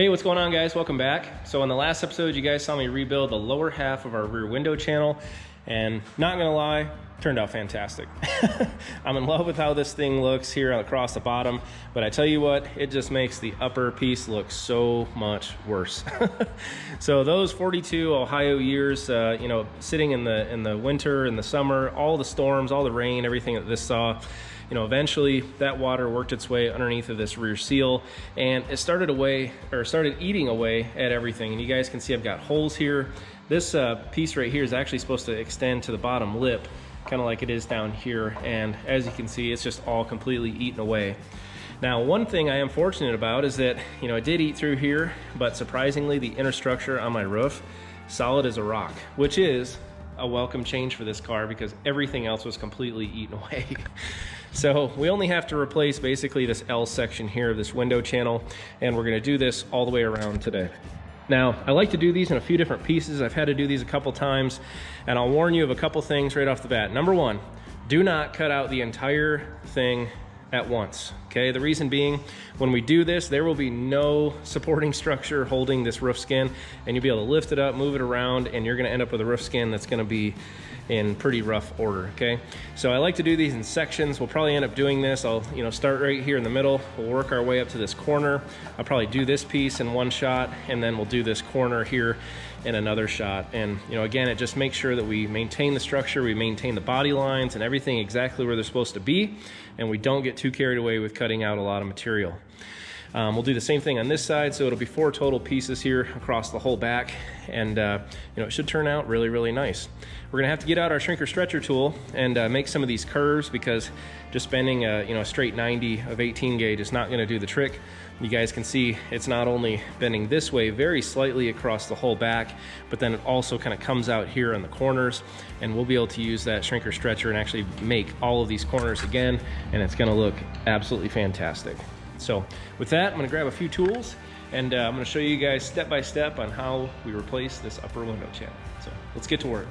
Hey, what's going on, guys? Welcome back. So in the last episode, you guys saw me rebuild the lower half of our rear window channel, and not gonna lie, turned out fantastic. I'm in love with how this thing looks here across the bottom, but I tell you what, it just makes the upper piece look so much worse. So those 42 Ohio years, sitting in the winter, in the summer, all the storms, all the rain, everything that this saw, eventually that water worked its way underneath of this rear seal, and it started eating away at everything. And you guys can see I've got holes here. This piece right here is actually supposed to extend to the bottom lip, kind of like it is down here. And as you can see, it's just all completely eaten away. Now, one thing I am fortunate about is that, it did eat through here, but surprisingly, the inner structure on my roof, solid as a rock, which is a welcome change for this car because everything else was completely eaten away. So we only have to replace basically this L section here of this window channel, and we're gonna do this all the way around today. Now, I like to do these in a few different pieces. I've had to do these a couple times, and I'll warn you of a couple things right off the bat. Number one, do not cut out the entire thing at once, okay? The reason being, when we do this, there will be no supporting structure holding this roof skin, and you'll be able to lift it up, move it around, and you're gonna end up with a roof skin that's gonna be in pretty rough order, okay? So I like to do these in sections. We'll probably end up doing this. I'll start right here in the middle. We'll work our way up to this corner. I'll probably do this piece in one shot, and then we'll do this corner here in another shot. And again, it just makes sure that we maintain the structure, we maintain the body lines and everything exactly where they're supposed to be, and we don't get too carried away with cutting out a lot of material. We'll do the same thing on this side, so it'll be 4 total pieces here across the whole back, and it should turn out really, really nice. We're gonna have to get out our shrinker stretcher tool and make some of these curves, because just bending a straight 90 of 18 gauge is not gonna do the trick. You guys can see it's not only bending this way very slightly across the whole back, but then it also kind of comes out here on the corners, and we'll be able to use that shrinker stretcher and actually make all of these corners again, and it's gonna look absolutely fantastic. So with that, I'm gonna grab a few tools, and I'm gonna show you guys step by step on how we replace this upper window channel. So let's get to work.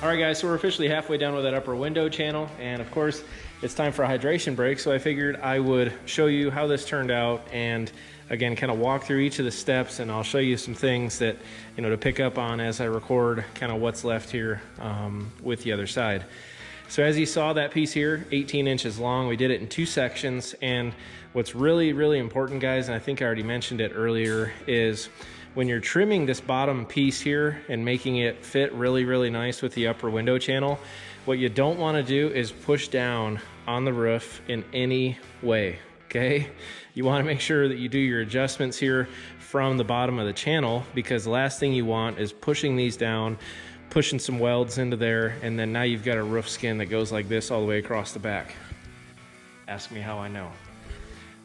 All right, guys, so we're officially halfway done with that upper window channel, and of course, it's time for a hydration break, so I figured I would show you how this turned out, and again, kind of walk through each of the steps, and I'll show you some things that, you know, to pick up on as I record kind of what's left here with the other side. So as you saw, that piece here, 18 inches long, we did it in 2 sections, and what's really, really important, guys, and I think I already mentioned it earlier, is when you're trimming this bottom piece here and making it fit really, really nice with the upper window channel, what you don't want to do is push down on the roof in any way, okay? You want to make sure that you do your adjustments here from the bottom of the channel, because the last thing you want is pushing these down, pushing some welds into there, and then now you've got a roof skin that goes like this all the way across the back. Ask me how I know.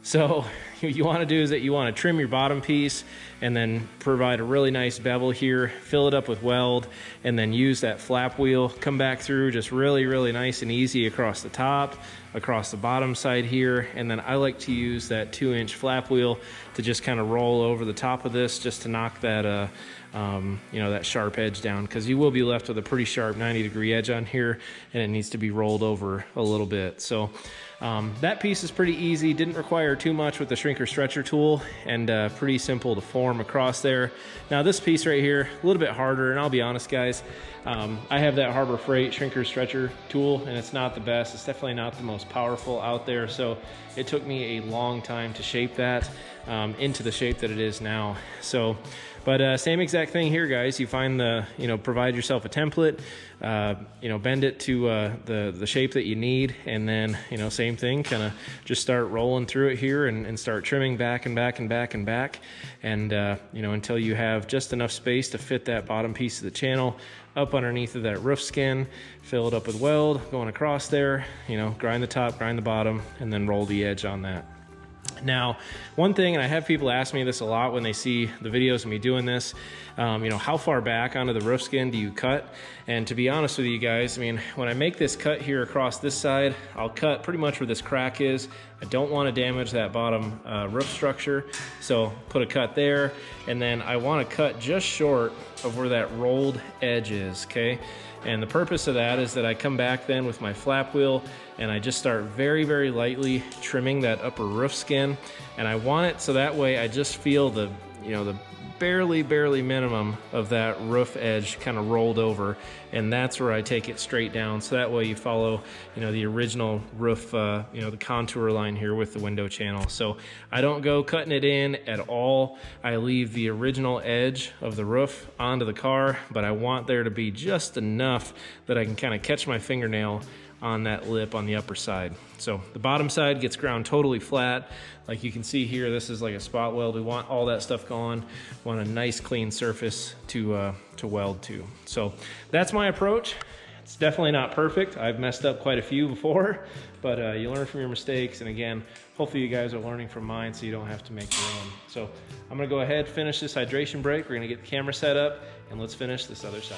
So what you want to do is that you want to trim your bottom piece and then provide a really nice bevel here, fill it up with weld, and then use that flap wheel, come back through just really, really nice and easy across the top, across the bottom side here. And then I like to use that 2-inch flap wheel to just kind of roll over the top of this just to knock that you know, that sharp edge down, because you will be left with a pretty sharp 90-degree edge on here, and it needs to be rolled over a little bit. So that piece is pretty easy, didn't require too much with the shrinker stretcher tool, and pretty simple to form across there. Now this piece right here, a little bit harder, and I'll be honest, guys, I have that Harbor Freight shrinker stretcher tool, and it's not the best. It's definitely not the most powerful out there, so it took me a long time to shape that into the shape that it is now. So, but same exact thing here, guys. You find the, you know, provide yourself a template, you know, bend it to the shape that you need, and then, you know, same thing, kind of just start rolling through it here and start trimming back and back and back and back, and you know, until you have just enough space to fit that bottom piece of the channel up underneath of that roof skin, fill it up with weld, going across there, you know, grind the top, grind the bottom, and then roll the edge on that. Now, one thing, and I have people ask me this a lot when they see the videos of me doing this, you know, how far back onto the roof skin do you cut? And to be honest with you guys, I mean, when I make this cut here across this side, I'll cut pretty much where this crack is. I don't want to damage that bottom roof structure, so put a cut there, and then I want to cut just short of where that rolled edge is, okay? And the purpose of that is that I come back then with my flap wheel and I just start very, very lightly trimming that upper roof skin. And I want it so that way I just feel the, you know, the barely minimum of that roof edge kind of rolled over. And that's where I take it straight down. So that way you follow, you know, the original roof, you know, the contour line here with the window channel. So I don't go cutting it in at all. I leave the original edge of the roof onto the car, but I want there to be just enough that I can kind of catch my fingernail on that lip on the upper side. So the bottom side gets ground totally flat. Like you can see here, this is like a spot weld. We want all that stuff gone. Want a nice clean surface to weld to. So that's my approach. It's definitely not perfect. I've messed up quite a few before, but you learn from your mistakes. And again, hopefully you guys are learning from mine so you don't have to make your own. So I'm gonna go ahead, finish this hydration break. We're gonna get the camera set up and let's finish this other side.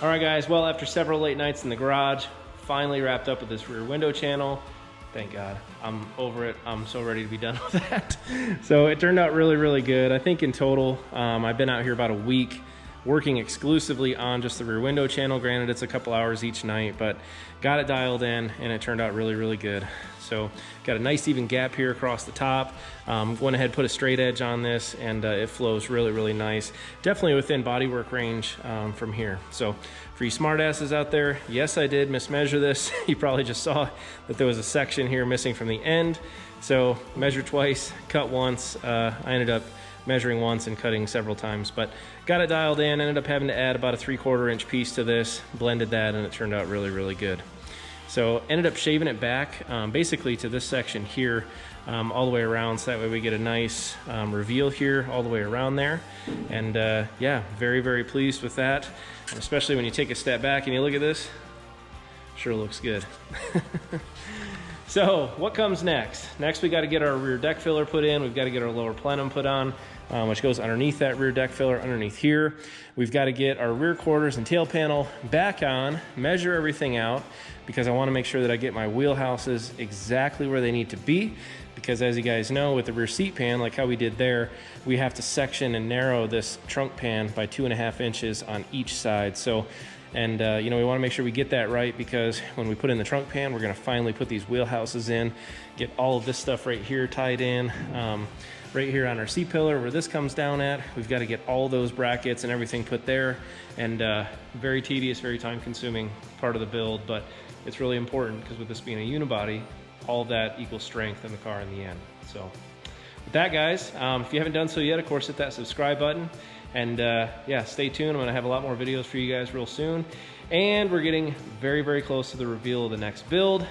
All right guys, well, after several late nights in the garage, finally wrapped up with this rear window channel. Thank God, I'm over it. I'm so ready to be done with that. So it turned out really, really good. I think in total, I've been out here about a week working exclusively on just the rear window channel. Granted, it's a couple hours each night, but got it dialed in and it turned out really, really good. So got a nice even gap here across the top. Went ahead, put a straight edge on this, and it flows really, really nice. Definitely within bodywork range from here. So for you smartasses out there, yes, I did mismeasure this. You probably just saw that there was a section here missing from the end. So measure twice, cut once. I ended up measuring once and cutting several times, but got it dialed in. Ended up having to add about a 3/4 inch piece to this, blended that, and it turned out really, really good. So ended up shaving it back basically to this section here all the way around, so that way we get a nice reveal here all the way around there. And yeah, very, very pleased with that, and especially when you take a step back and you look at this, sure looks good. So what comes next? Next we got to get our rear deck filler put in. We've got to get our lower plenum put on, which goes underneath that rear deck filler, underneath here. We've got to get our rear quarters and tail panel back on, measure everything out, because I want to make sure that I get my wheelhouses exactly where they need to be. Because as you guys know, with the rear seat pan, like how we did there, we have to section and narrow this trunk pan by 2.5 inches on each side. So, and you know, we want to make sure we get that right, because when we put in the trunk pan, we're going to finally put these wheelhouses in, get all of this stuff right here tied in. Right here on our seat pillar where this comes down at, we've got to get all those brackets and everything put there. And very tedious, very time consuming part of the build, but it's really important because with this being a unibody, all of that equals strength in the car in the end. So with that, guys, if you haven't done so yet, of course, hit that subscribe button. And yeah, stay tuned. I'm gonna have a lot more videos for you guys real soon. And we're getting very, very close to the reveal of the next build.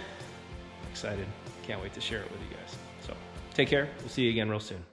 Excited, can't wait to share it with you guys. So take care, we'll see you again real soon.